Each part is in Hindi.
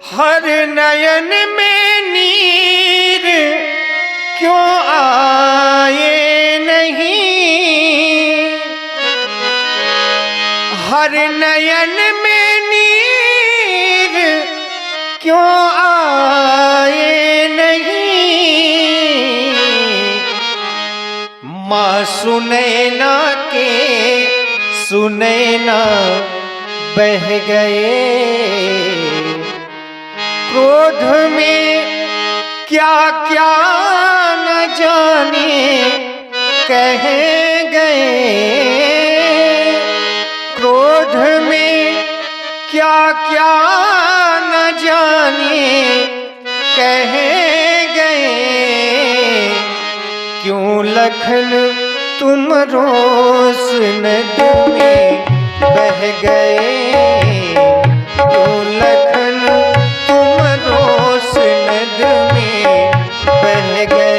हर नयन में नीर क्यों आए नहीं, हर नयन में नीर क्यों आए नहीं। माँ सुनैना के सुनैना बह गए, क्रोध में क्या क्या न जाने कह गए, क्रोध में क्या क्या न जाने कह गए। क्यों लखन तुम रोज नद में बह गए, क्यों लखन तुम रोज नद में बह गए।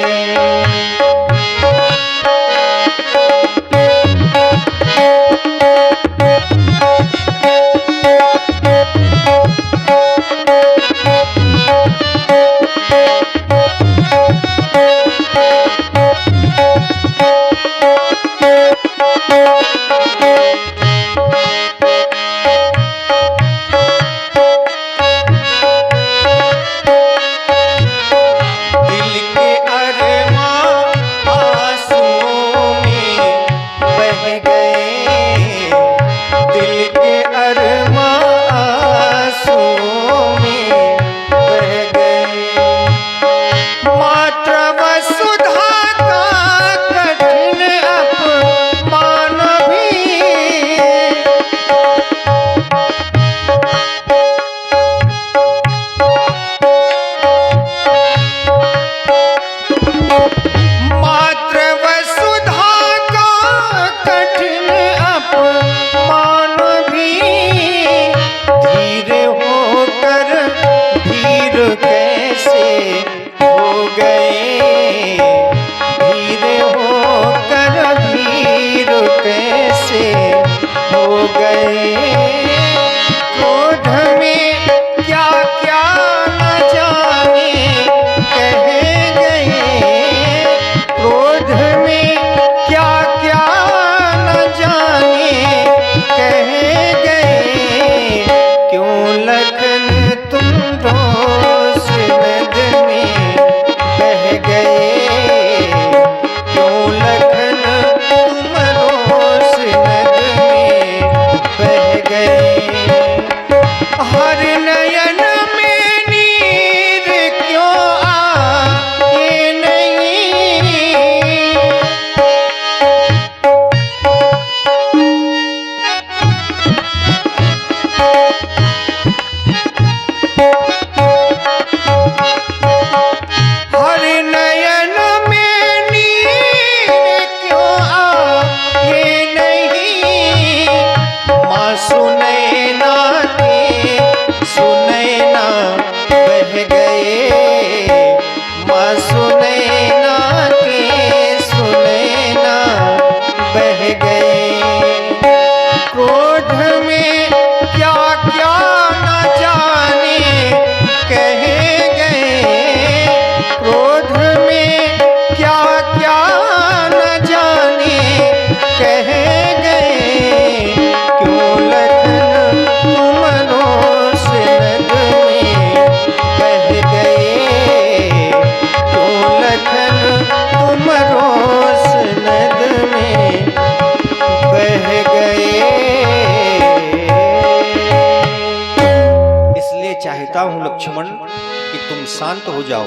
चाहता हूं लक्ष्मण कि तुम शांत हो जाओ।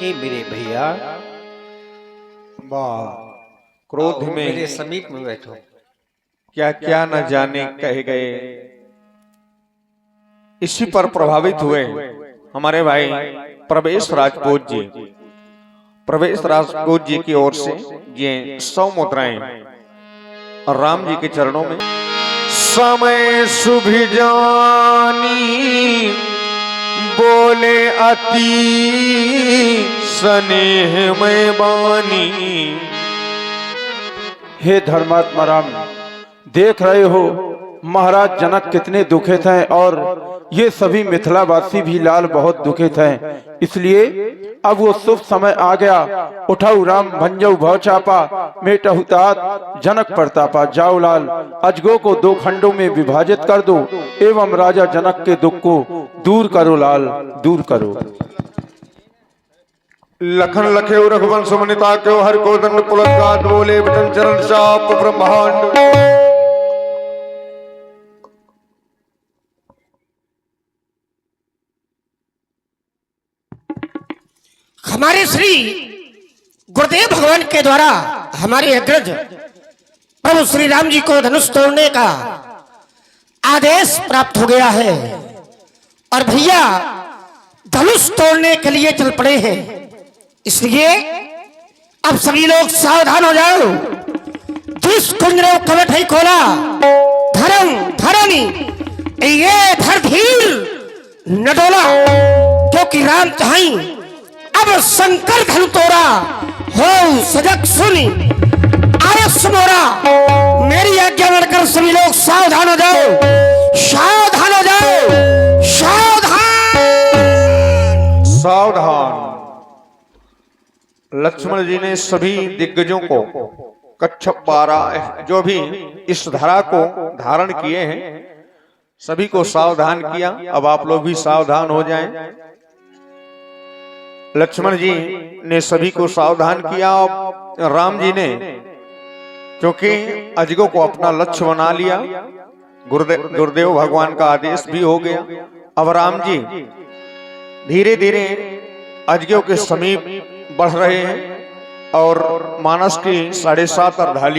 हे मेरे भैया, क्रोध में मेरे समीप में बैठो। क्या क्या न जाने कह गए, इसी पर प्रभावित हुए हमारे भाई प्रवेश राजपूत जी। प्रवेश राजपूत जी की ओर से ये 100 मुद्राएं और राम जी के चरणों में। समय शुभ जानी बोले अति स्नेह में बानी। हे धर्मात्मा राम, देख रहे हो महाराज जनक कितने दुखित हैं और ये सभी मिथिलावासी भी लाल बहुत दुखित हैं। इसलिए अब वो शुभ समय आ गया। उठाऊ राम भंजऊ भव चापा मेटहु तात जनक प्रतापा। जाओ लाल, अजगो को 2 खंडों में विभाजित कर दो एवं राजा जनक के दुख को दूर करो लाल, दूर करो। लखन लखे रघुवंश मनिता क्यों हर को दंड पुलस्कार बोले वचन चरण चाप ब्रह्मांड। हमारे श्री गुरुदेव भगवान के द्वारा हमारे अग्रज प्रभु श्री राम जी को धनुष तोड़ने का आदेश प्राप्त हो गया है और भैया धनुष तोड़ने के लिए चल पड़े हैं। इसलिए अब सभी लोग सावधान हो जाओ। जिस कुंजरों कवट ही खोला धर्म धरणी ये धर धीर न डोला, क्योंकि राम चाही अब शंकर धन तोरा हो सजग सुनी आरस मोरा। मेरी आज्ञा बनकर सभी लोग सावधान हो जाओ, सावधान हो जाओ, सावधान सावधान। लक्ष्मण जी ने सभी दिग्गजों को कच्छप 12 जो भी इस धरा को धारण किए हैं सभी को सावधान किया। अब आप लोग भी सावधान हो जाएं। लक्ष्मण जी ने सभी को सावधान किया और राम जी ने क्योंकि अजगो को अपना लक्ष्य बना लिया, गुरुदेव भगवान का आदेश भी हो गया। अब राम जी धीरे धीरे अजगो के समीप बढ़ रहे हैं और मानस की 7.5 अर्धाली